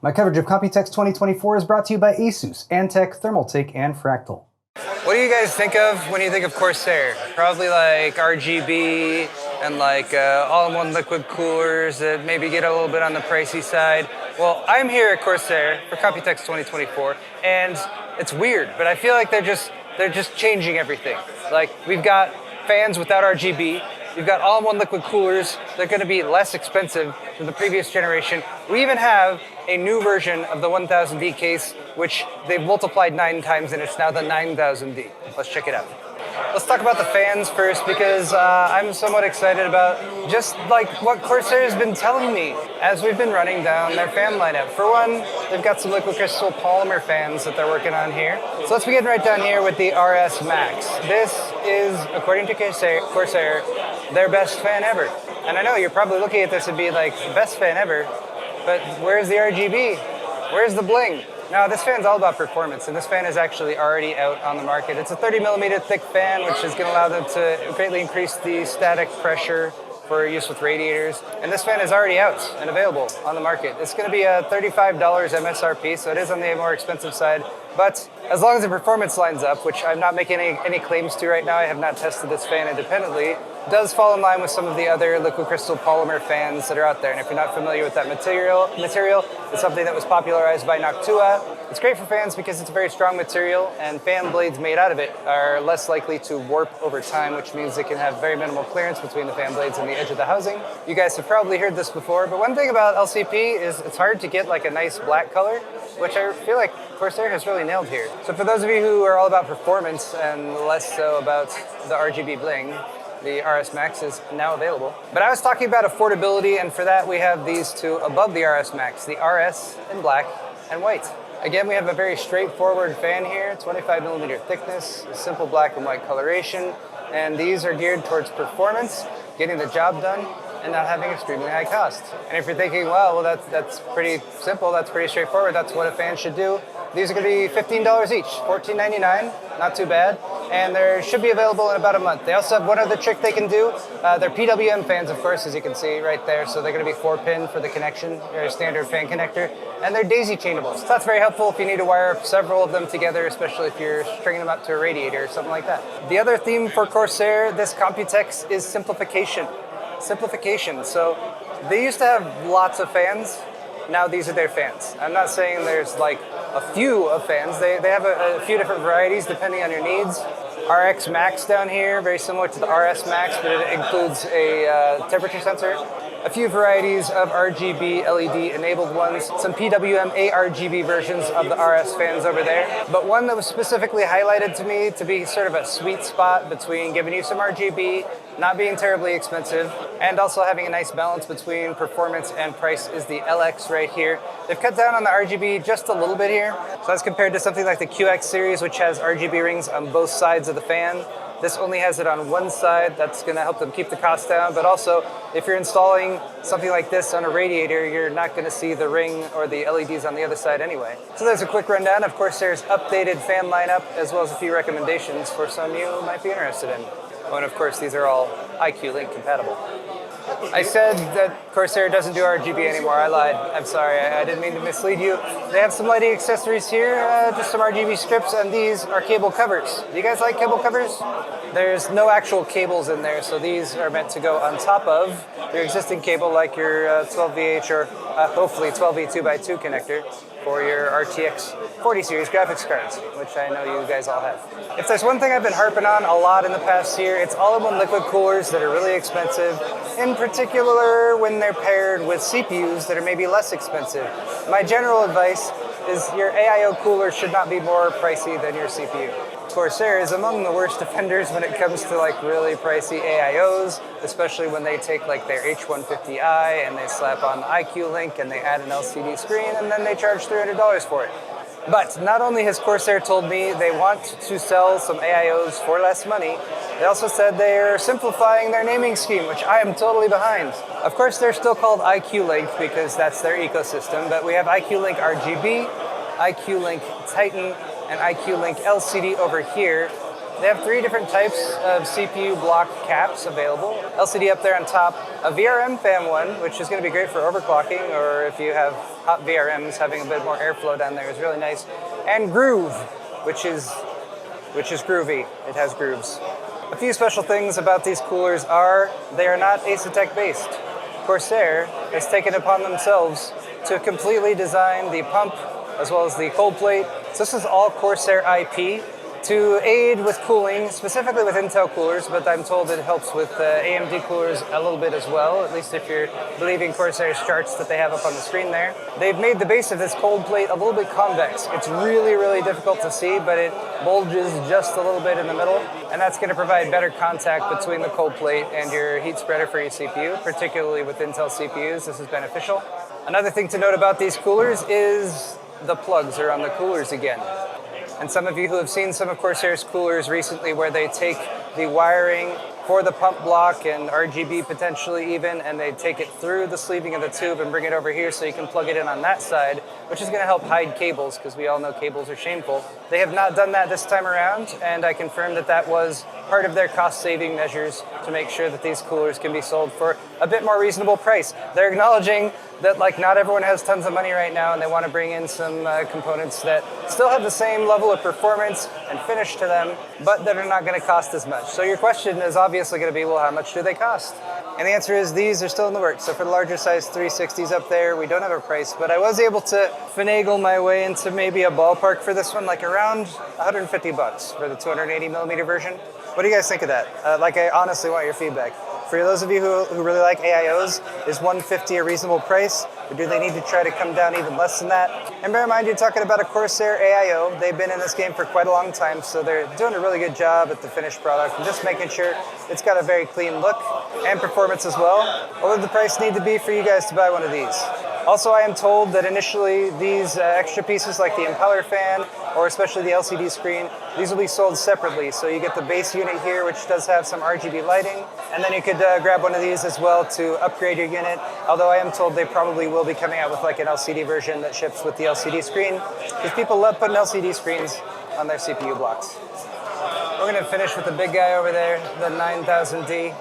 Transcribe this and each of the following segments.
My coverage of Computex 2024 is brought to you by Asus, Antec, Thermaltake, and Fractal. What do you guys think of when you think of Corsair? Probably like RGB and like all-in-one liquid coolers that maybe get a little bit on the pricey side. Well, I'm here at Corsair for Computex 2024, and it's weird, but I feel like they're just changing everything. Like, we've got fans without RGB. You've got all-in-one liquid coolers. They're going to be less expensive than the previous generation. We even have a new version of the 1000D case, which they've multiplied 9 times, and it's now the 9000D. Let's check it out. Let's talk about the fans first, because I'm somewhat excited about just like what Corsair has been telling me as we've been running down their fan lineup. For one, they've got some liquid crystal polymer fans that they're working on here. So let's begin right down here with the RS Max. This is, according to Corsair, their best fan ever. And I know you're probably looking at this and be like, best fan ever, but where's the RGB? Where's the bling? Now, this fan's all about performance, and this fan is actually already out on the market. It's a 30mm thick fan, which is going to allow them to greatly increase the static pressure for use with radiators. And this fan is already out and available on the market. It's going to be a $35 MSRP, so it is on the more expensive side. But as long as the performance lines up, which I'm not making any claims to right now, I have not tested this fan independently, it does fall in line with some of the other liquid crystal polymer fans that are out there. And if you're not familiar with that material, it's something that was popularized by Noctua. It's great for fans because it's a very strong material, and fan blades made out of it are less likely to warp over time, which means it can have very minimal clearance between the fan blades and the edge of the housing. You guys have probably heard this before, but one thing about LCP is it's hard to get like a nice black color, which I feel like Corsair has really nailed here. So for those of you who are all about performance and less so about the RGB bling, the RS Max is now available. But I was talking about affordability, and for that we have these two above the RS Max, the RS in black and white. Again, we have a very straightforward fan here, 25mm thickness, a simple black and white coloration, and these are geared towards performance, getting the job done, and not having extremely high cost. And if you're thinking, well, that's pretty simple, that's pretty straightforward, that's what a fan should do, these are going to be $15 each, $14.99, not too bad, and they should be available in about a month. They also have one other trick they can do. They're PWM fans, of course, as you can see right there, so they're going to be 4-pin for the connection, their standard fan connector, and they're daisy chainable. So that's very helpful if you need to wire up several of them together, especially if you're stringing them up to a radiator or something like that. The other theme for Corsair, this Computex, is simplification. Simplification. So they used to have lots of fans. Now these are their fans. I'm not saying there's like a few of fans. They have a few different varieties depending on your needs. RX Max down here, very similar to the RS Max, but it includes a temperature sensor. A few varieties of RGB LED enabled ones, some PWM ARGB versions of the RS fans over there. But one that was specifically highlighted to me to be sort of a sweet spot between giving you some RGB, not being terribly expensive, and also having a nice balance between performance and price is the LX right here. They've cut down on the RGB just a little bit here. So that's compared to something like the QX series, which has RGB rings on both sides of the fan. This only has it on one side. That's going to help them keep the cost down. But also, if you're installing something like this on a radiator, you're not going to see the ring or the LEDs on the other side anyway. So there's a quick rundown. Of course, there's updated fan lineup, as well as a few recommendations for some you might be interested in. Oh, and of course, these are all IQ Link compatible. I said that Corsair doesn't do RGB anymore. I lied. I'm sorry. I didn't mean to mislead you. They have some lighting accessories here, just some RGB strips, and these are cable covers. Do you guys like cable covers? There's no actual cables in there, so these are meant to go on top of your existing cable, like your 12VH or hopefully 12V 2x2 connector for your RTX 40 series graphics cards, which I know you guys all have. If there's one thing I've been harping on a lot in the past year, it's all-in-one liquid coolers that are really expensive, in particular when they're paired with CPUs that are maybe less expensive. My general advice is your AIO cooler should not be more pricey than your CPU. Corsair is among the worst offenders when it comes to like really pricey AIOs, especially when they take like their H150i and they slap on the IQ Link and they add an LCD screen and then they charge $300 for it. But not only has Corsair told me they want to sell some AIOs for less money, they also said they're simplifying their naming scheme, which I am totally behind. Of course, they're still called IQ Link because that's their ecosystem, but we have IQ Link RGB, IQ Link Titan, and IQ Link LCD over here. They have 3 different types of CPU block caps available. LCD up there on top, a VRM fan one, which is going to be great for overclocking, or if you have hot VRMs, having a bit more airflow down there is really nice. And Groove, which is groovy. It has grooves. A few special things about these coolers are they are not Asetek based. Corsair has taken it upon themselves to completely design the pump as well as the cold plate. So this is all Corsair IP to aid with cooling, specifically with Intel coolers, but I'm told it helps with AMD coolers a little bit as well, at least if you're believing Corsair's charts that they have up on the screen there. They've made the base of this cold plate a little bit convex. It's really, really difficult to see, but it bulges just a little bit in the middle, and that's going to provide better contact between the cold plate and your heat spreader for your CPU, particularly with Intel CPUs. This is beneficial. Another thing to note about these coolers is the plugs are on the coolers again. And some of you who have seen some of Corsair's coolers recently where they take the wiring for the pump block and RGB potentially even, and they take it through the sleeving of the tube and bring it over here so you can plug it in on that side, which is going to help hide cables because we all know cables are shameful. They have not done that this time around, and I confirmed that that was part of their cost-saving measures to make sure that these coolers can be sold for a bit more reasonable price. They're acknowledging that not everyone has tons of money right now, and they want to bring in some components that still have the same level of performance and finish to them, but that are not going to cost as much. So your question is obviously going to be, well, how much do they cost? And the answer is these are still in the works. So for the larger size 360s up there, we don't have a price, but I was able to finagle my way into maybe a ballpark for this one, like around 150 bucks for the 280 millimeter version. What do you guys think of that? I honestly want your feedback. For those of you who really like AIOs, is 150 a reasonable price? Or do they need to try to come down even less than that? And bear in mind, you're talking about a Corsair AIO. They've been in this game for quite a long time, so they're doing a really good job at the finished product and just making sure it's got a very clean look and performance as well. What would the price need to be for you guys to buy one of these? Also, I am told that initially these extra pieces like the impeller fan or especially the LCD screen, these will be sold separately. So you get the base unit here, which does have some RGB lighting, and then you could grab one of these as well to upgrade your unit. Although I am told they probably will be coming out with like an LCD version that ships with the LCD screen, because people love putting LCD screens on their CPU blocks. We're going to finish with the big guy over there, the 9000D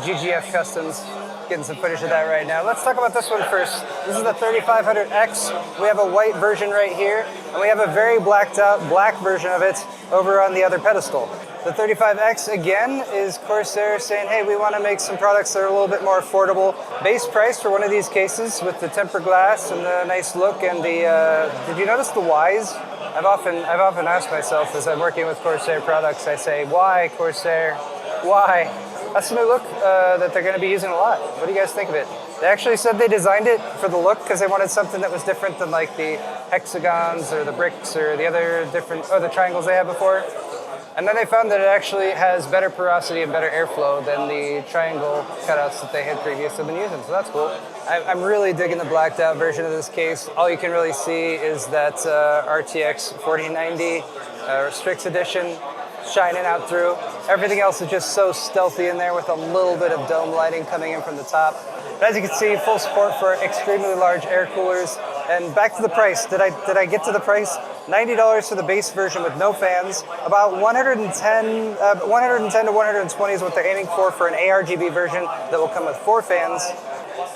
GGF Customs. Getting some footage of that right now. Let's talk about this one first. This is the 3500X. We have a white version right here, and we have a very blacked out black version of it over on the other pedestal. The 35X, again, is Corsair saying, hey, we want to make some products that are a little bit more affordable. Base price for one of these cases with the tempered glass and the nice look and the, did you notice the Ys? I've often asked myself as I'm working with Corsair products, I say, why Corsair? Why? That's the new look that they're going to be using a lot. What do you guys think of it? They actually said they designed it for the look because they wanted something that was different than like the hexagons or the bricks or the other different, or the triangles they had before. And then they found that it actually has better porosity and better airflow than the triangle cutouts that they had previously been using, so that's cool. I'm really digging the blacked out version of this case. All you can really see is that RTX 4090 Strix Edition shining out through. Everything else is just so stealthy in there with a little bit of dome lighting coming in from the top. But as you can see, full support for extremely large air coolers. And back to the price. Did I get to the price? $90 for the base version with no fans. About 110 to 120 is what they're aiming for an ARGB version that will come with 4 fans.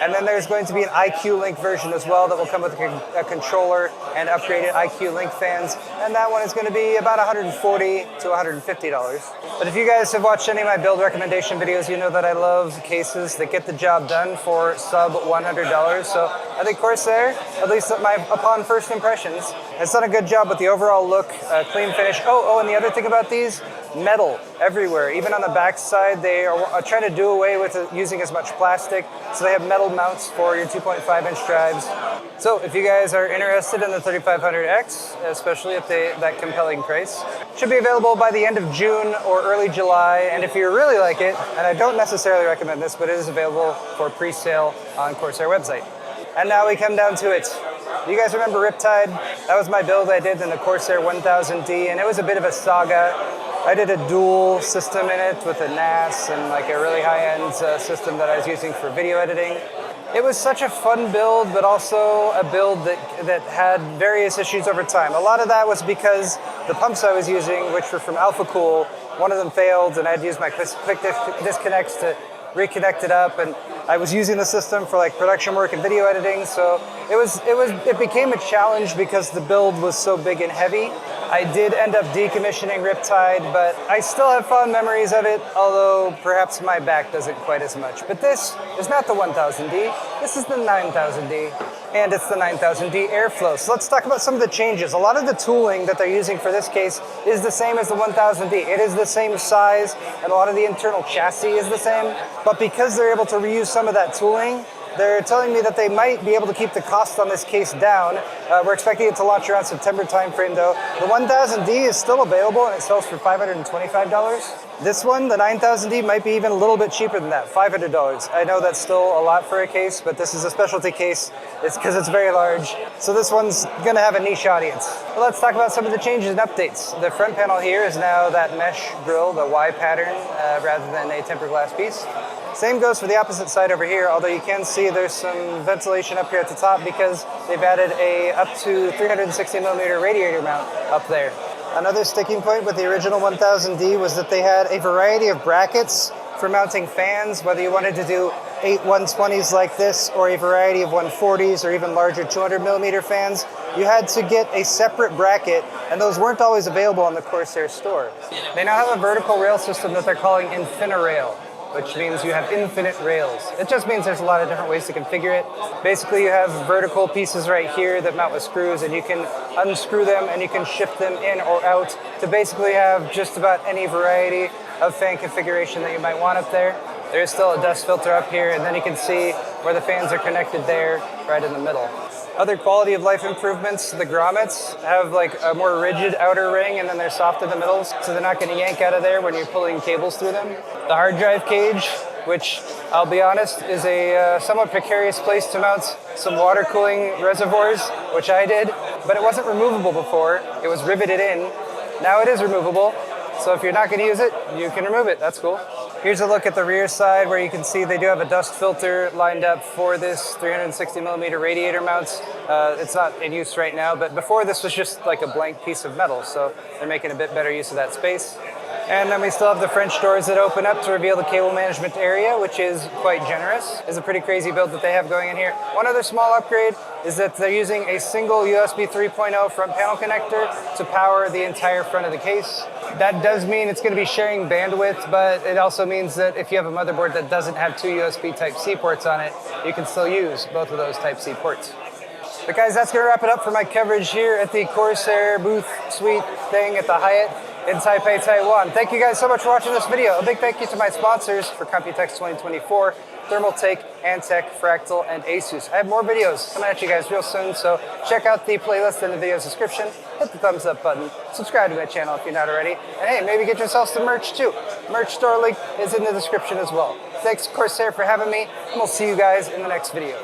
And then there's going to be an IQ Link version as well that will come with a controller and upgraded IQ Link fans. And that one is going to be about $140 to $150. But if you guys have watched any of my build recommendation videos, you know that I love cases that get the job done for sub $100. So I think Corsair, at least upon first impressions, has done a good job with the overall look, clean finish. Oh, and the other thing about these, metal everywhere. Even on the back side, they are trying to do away with using as much plastic. So they have metal mounts for your 2.5-inch drives. So if you guys are interested in the 3500X, especially at that compelling price, it should be available by the end of June or early July. And if you really like it, and I don't necessarily recommend this, but it is available for pre-sale on Corsair website. And now we come down to it. Do you guys remember Riptide? That was my build I did in the Corsair 1000D, and it was a bit of a saga. I did a dual system in it with a NAS and like a really high-end system that I was using for video editing. It was such a fun build, but also a build that had various issues over time. A lot of that was because the pumps I was using, which were from AlphaCool, one of them failed, and I had to use my quick disconnects to reconnect it up, and I was using the system for like production work and video editing, so it became a challenge because the build was so big and heavy. I did end up decommissioning Riptide, but I still have fond memories of it, although perhaps my back doesn't quite as much. But this is not the 1000D, this is the 9000D, and it's the 9000D Airflow. So let's talk about some of the changes. A lot of the tooling that they're using for this case is the same as the 1000D. It is the same size, and a lot of the internal chassis is the same, but because they're able to reuse some of that tooling, they're telling me that they might be able to keep the cost on this case down. We're expecting it to launch around September timeframe though. The 1000D is still available and it sells for $525. This one, the 9000D, might be even a little bit cheaper than that, $500. I know that's still a lot for a case, but this is a specialty case. It's because it's very large. So this one's gonna have a niche audience. Well, let's talk about some of the changes and updates. The front panel here is now that mesh grille, the Y pattern, rather than a tempered glass piece. Same goes for the opposite side over here, although you can see there's some ventilation up here at the top because they've added a up to 360 millimeter radiator mount up there. Another sticking point with the original 1000D was that they had a variety of brackets for mounting fans, whether you wanted to do 8 120s like this or a variety of 140s or even larger 200 millimeter fans. You had to get a separate bracket, and those weren't always available on the Corsair store. They now have a vertical rail system that they're calling InfiniRail, which means you have infinite rails. It just means there's a lot of different ways to configure it. Basically, you have vertical pieces right here that mount with screws, and you can unscrew them and you can shift them in or out to basically have just about any variety of fan configuration that you might want up there. There is still a dust filter up here, and then you can see where the fans are connected there, right in the middle. Other quality of life improvements, the grommets have like a more rigid outer ring and then they're soft in the middle, so they're not going to yank out of there when you're pulling cables through them. The hard drive cage, which I'll be honest is a somewhat precarious place to mount some water cooling reservoirs, which I did, but it wasn't removable before. It was riveted in. Now it is removable, so if you're not going to use it, you can remove it. That's cool. Here's a look at the rear side where you can see they do have a dust filter lined up for this 360 millimeter radiator mount. It's not in use right now, but before this was just like a blank piece of metal, so they're making a bit better use of that space. And then we still have the French doors that open up to reveal the cable management area, which is quite generous. It's a pretty crazy build that they have going in here. One other small upgrade is that they're using a single USB 3.0 front panel connector to power the entire front of the case. That does mean it's going to be sharing bandwidth, but it also means that if you have a motherboard that doesn't have two USB Type-C ports on it, you can still use both of those Type-C ports. But guys, that's going to wrap it up for my coverage here at the Corsair booth suite thing at the Hyatt in Taipei, Taiwan. Thank you guys so much for watching this video. A big thank you to my sponsors for Computex 2024, Thermaltake, Antec, Fractal, and Asus. I have more videos coming at you guys real soon, so check out the playlist in the video's description, hit the thumbs up button, subscribe to my channel if you're not already, and hey, maybe get yourself some merch too. Merch store link is in the description as well. Thanks Corsair for having me, and we'll see you guys in the next video.